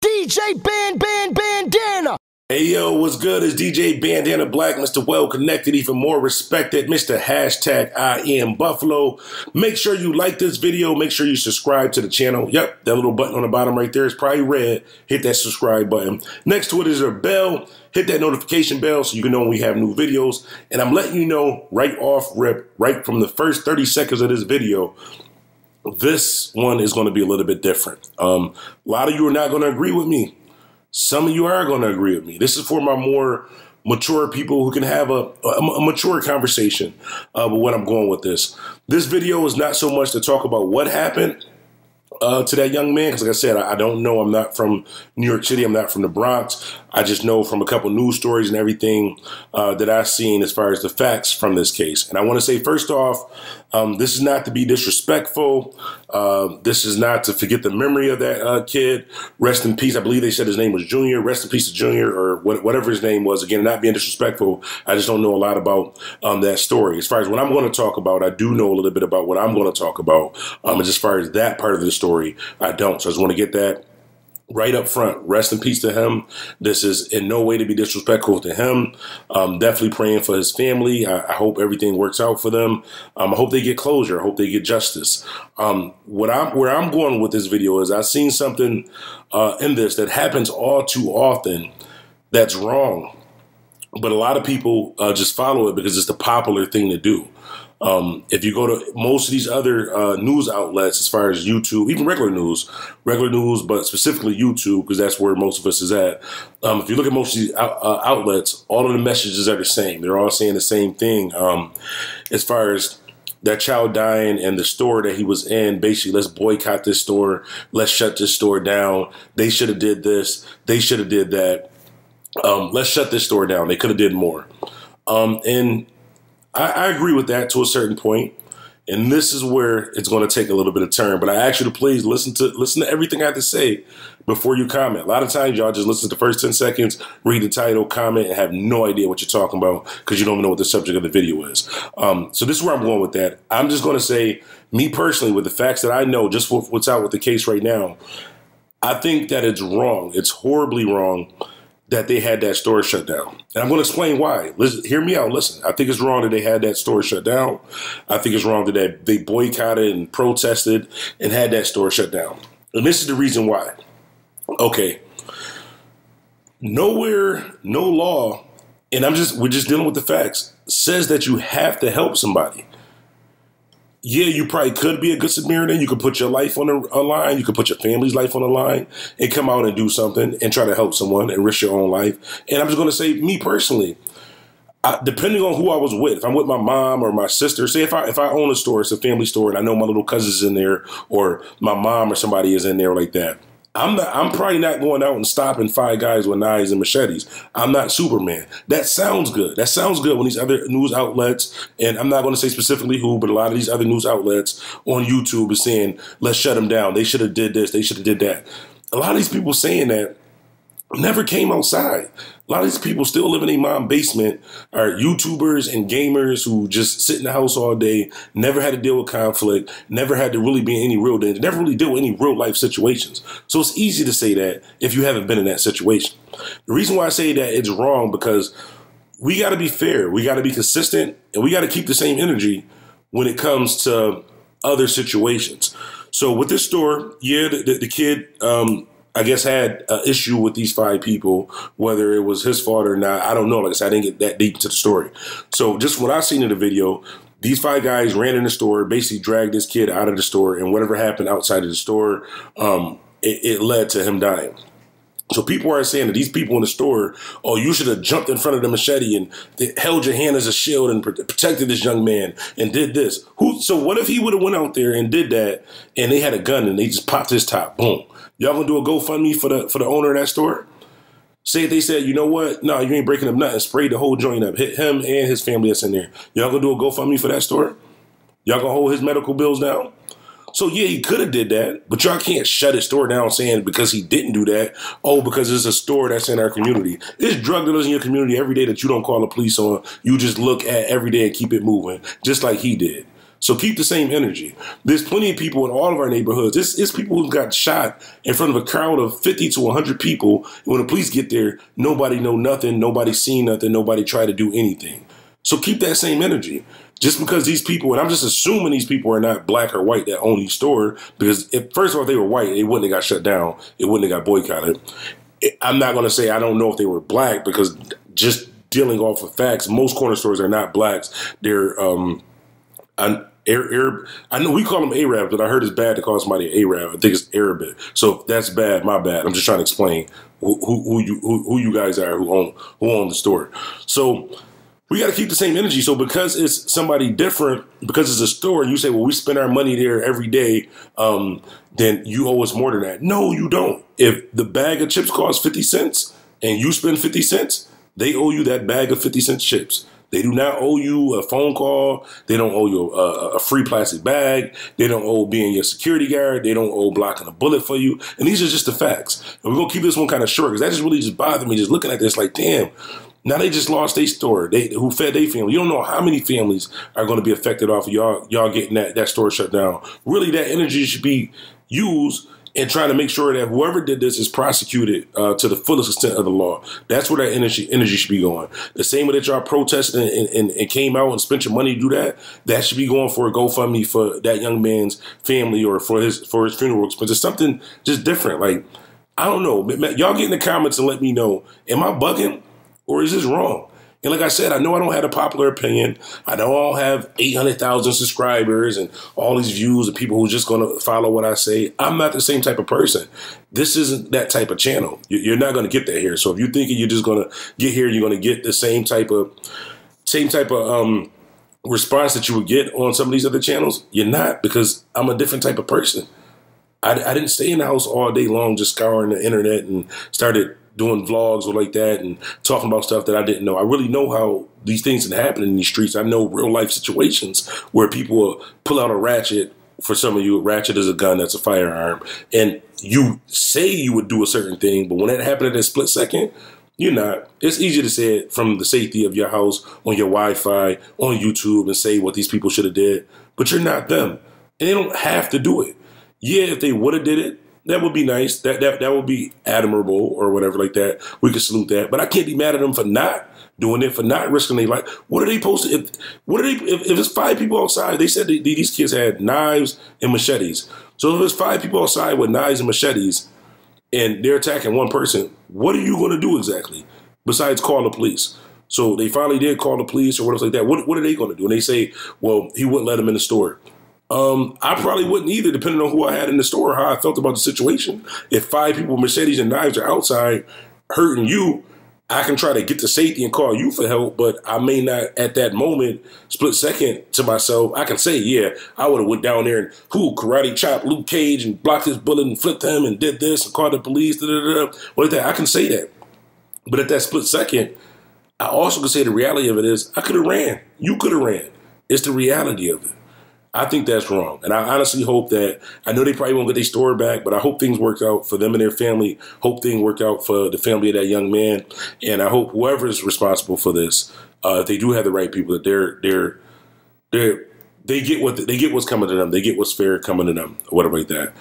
DJ Bandana. Hey yo, what's good? It's DJ Bandana Black, Mr. Well Connected, even more respected, Mr. Hashtag I Am Buffalo. Make sure you like this video. Make sure you subscribe to the channel. Yep, that little button on the bottom right there is probably red. Hit that subscribe button. Next to it is a bell. Hit that notification bell so you can know when we have new videos. And I'm letting you know right off rip, right from the first 30 seconds of this video, this one is going to be a little bit different. A lot of you are not going to agree with me. Some of you are going to agree with me. This is for my more mature people who can have a mature conversation with what I'm going with this. This video is not so much to talk about what happened to that young man, because like I said, I don't know. I'm not from New York City. I'm not from the Bronx. I just know from a couple news stories and everything that I've seen as far as the facts from this case. And I want to say, first off, this is not to be disrespectful. This is not to forget the memory of that kid. Rest in peace. I believe they said his name was Junior. Rest in peace to Junior, or whatever his name was. Again, not being disrespectful. I just don't know a lot about that story. As far as what I'm going to talk about, I do know a little bit about what I'm going to talk about. As far as that part of the story, I don't. So I just want to get that right up front. Rest in peace to him. This is in no way to be disrespectful to him. Definitely praying for his family. I hope everything works out for them. I hope they get closure. I hope they get justice. Where I'm going with this video is I've seen something in this that happens all too often that's wrong. But a lot of people just follow it because it's the popular thing to do. If you go to most of these other news outlets, as far as YouTube, even regular news, but specifically YouTube, because that's where most of us is at. If you look at most of these outlets, all of the messages are the same. They're all saying the same thing. As far as that child dying and the store that he was in, basically, let's boycott this store. Let's shut this store down. They should have did this. They should have did that. Let's shut this store down. They could have did more. And I agree with that to a certain point, and this is where it's going to take a little bit of turn. But I ask you to please listen to everything I have to say before you comment. A lot of times y'all just listen to the first 10 seconds, read the title, comment, and have no idea what you're talking about because you don't know what the subject of the video is. So this is where I'm going with that. I'm just going to say, me personally, with the facts that I know, just what's out with the case right now, I think that it's wrong. It's horribly wrong that they had that store shut down. And I'm going to explain why. Listen, hear me out. Listen, I think it's wrong that they had that store shut down. I think it's wrong that they boycotted and protested and had that store shut down. And this is the reason why. Okay. Nowhere, no law, and we're just dealing with the facts, says that you have to help somebody. Yeah, you probably could be a good Samaritan. You could put your life on the line. You could put your family's life on the line and come out and do something and try to help someone and risk your own life. And I'm just going to say, me personally, depending on who I was with, if I'm with my mom or my sister, say if I own a store, it's a family store, and I know my little cousin's in there, or my mom or somebody is in there like that, I'm probably not going out and stopping 5 guys with knives and machetes. I'm not Superman. That sounds good. That sounds good when these other news outlets, and I'm not going to say specifically who, but a lot of these other news outlets on YouTube is saying, let's shut them down. They should have did this. They should have did that. A lot of these people saying that never came outside. A lot of these people still live in a mom basement, are YouTubers and gamers who just sit in the house all day, never had to deal with conflict, never had to really be in any real danger, never really deal with any real life situations. So it's easy to say that if you haven't been in that situation. The reason why I say that it's wrong, because we got to be fair, we got to be consistent, and we got to keep the same energy when it comes to other situations. So with this store, yeah, the kid, I guess, had an issue with these 5 people, whether it was his fault or not. I don't know. Like I said, I didn't get that deep into the story. So just what I've seen in the video, these 5 guys ran in the store, basically dragged this kid out of the store, and whatever happened outside of the store, it led to him dying. So people are saying that these people in the store, oh, you should have jumped in front of the machete and held your hand as a shield and protected this young man and did this. So what if he would have went out there and did that, and they had a gun and they just popped his top? Boom. Y'all gonna do a GoFundMe for the owner of that store? Say if they said, you know what? No, you ain't breaking up nothing. Sprayed the whole joint up. Hit him and his family that's in there. Y'all gonna do a GoFundMe for that store? Y'all gonna hold his medical bills down? So yeah, he could have did that, but y'all can't shut his store down saying because he didn't do that, oh, because it's a store that's in our community. There's drug dealers in your community every day that you don't call the police on. You just look at every day and keep it moving, just like he did. So keep the same energy. There's plenty of people in all of our neighborhoods. It's people who got shot in front of a crowd of 50 to 100 people. And when the police get there, nobody know nothing. Nobody seen nothing. Nobody try to do anything. So keep that same energy. Just because these people, and I'm just assuming these people are not black or white that own these stores, because first of all, if they were white, they wouldn't have got shut down. It wouldn't have got boycotted. I'm not going to say I don't know if they were black, because just dealing off of facts, most corner stores are not blacks. They're Arab. I know we call them Arabs, but I heard it's bad to call somebody an Arab. I think it's Arabic. So if that's bad, my bad. I'm just trying to explain who you guys are who own the store. So we got to keep the same energy. So because it's somebody different, because it's a store, and you say, well, we spend our money there every day, then you owe us more than that. No, you don't. If the bag of chips costs 50 cents and you spend 50 cents, they owe you that bag of 50 cent chips. They do not owe you a phone call. They don't owe you a free plastic bag. They don't owe being your security guard. They don't owe blocking a bullet for you. And these are just the facts. And we're going to keep this one kind of short, because that just really just bothered me just looking at this like, damn, now they just lost their store. Who fed their family. You don't know how many families are going to be affected off of y'all getting that store shut down. Really, that energy should be used and trying to make sure that whoever did this is prosecuted to the fullest extent of the law. That's where that energy should be going. The same way that y'all protested and came out and spent your money to do that, that should be going for a GoFundMe for that young man's family or for his funeral expenses. Something just different. Like, I don't know. Y'all get in the comments and let me know, am I bugging or is this wrong? And like I said, I know I don't have a popular opinion. I know I don't have 800,000 subscribers and all these views of people who are just going to follow what I say. I'm not the same type of person. This isn't that type of channel. You're not going to get that here. So if you're thinking you're just going to get here, you're going to get the same type of response that you would get on some of these other channels, you're not, because I'm a different type of person. I didn't stay in the house all day long just scouring the internet and started doing vlogs or like that and talking about stuff that I didn't know. I really know how these things can happen in these streets. I know real life situations where people will pull out a ratchet. For some of you, a ratchet is a gun, that's a firearm. And you say you would do a certain thing, but when that happened in a split second, you're not. It's easy to say it from the safety of your house, on your Wi-Fi, on YouTube, and say what these people should have did, but you're not them. And they don't have to do it. Yeah, if they would have did it, that would be nice. That would be admirable or whatever like that. We could salute that. But I can't be mad at them for not doing it, for not risking their life. What are they posting? If it's 5 people outside, they said these kids had knives and machetes. So if it's 5 people outside with knives and machetes and they're attacking one person, what are you going to do exactly besides call the police? So they finally did call the police or whatever like that. What are they going to do? And they say, well, he wouldn't let them in the store. I probably wouldn't either, depending on who I had in the store, how I felt about the situation. If 5 people with machetes and knives are outside hurting you, I can try to get to safety and call you for help, but I may not at that moment, split second to myself. I can say, yeah, I would have went down there and karate chopped Luke Cage and blocked his bullet and flipped him and did this and called the police, like that. I can say that. But at that split second, I also can say the reality of it is I could have ran. You could have ran. It's the reality of it. I think that's wrong. And I honestly hope that, I know they probably won't get their store back, but I hope things work out for them and their family. Hope things work out for the family of that young man. And I hope whoever is responsible for this, if they do have the right people, that they get what's coming to them. They get what's fair coming to them, or whatever like that.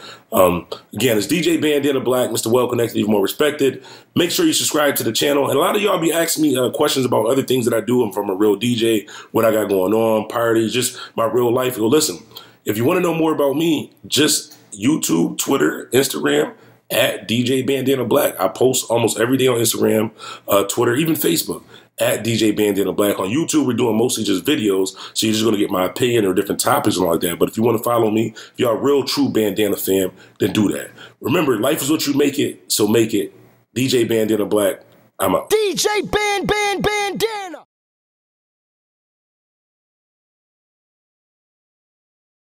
Again, it's DJ Bandana Black, Mr. Well Connected, even more respected. Make sure you subscribe to the channel. And a lot of y'all be asking me questions about other things that I do. I'm from a real DJ, what I got going on, parties, just my real life. Go listen. If you want to know more about me, just YouTube, Twitter, Instagram, at DJ Bandana Black. I post almost every day on Instagram, Twitter, even Facebook. At DJ Bandana Black. On YouTube, we're doing mostly just videos, so you're just going to get my opinion or different topics and all like that. But if you want to follow me, if you're a real true Bandana fan, then do that. Remember, life is what you make it, so make it. DJ Bandana Black, I'm out. DJ Band.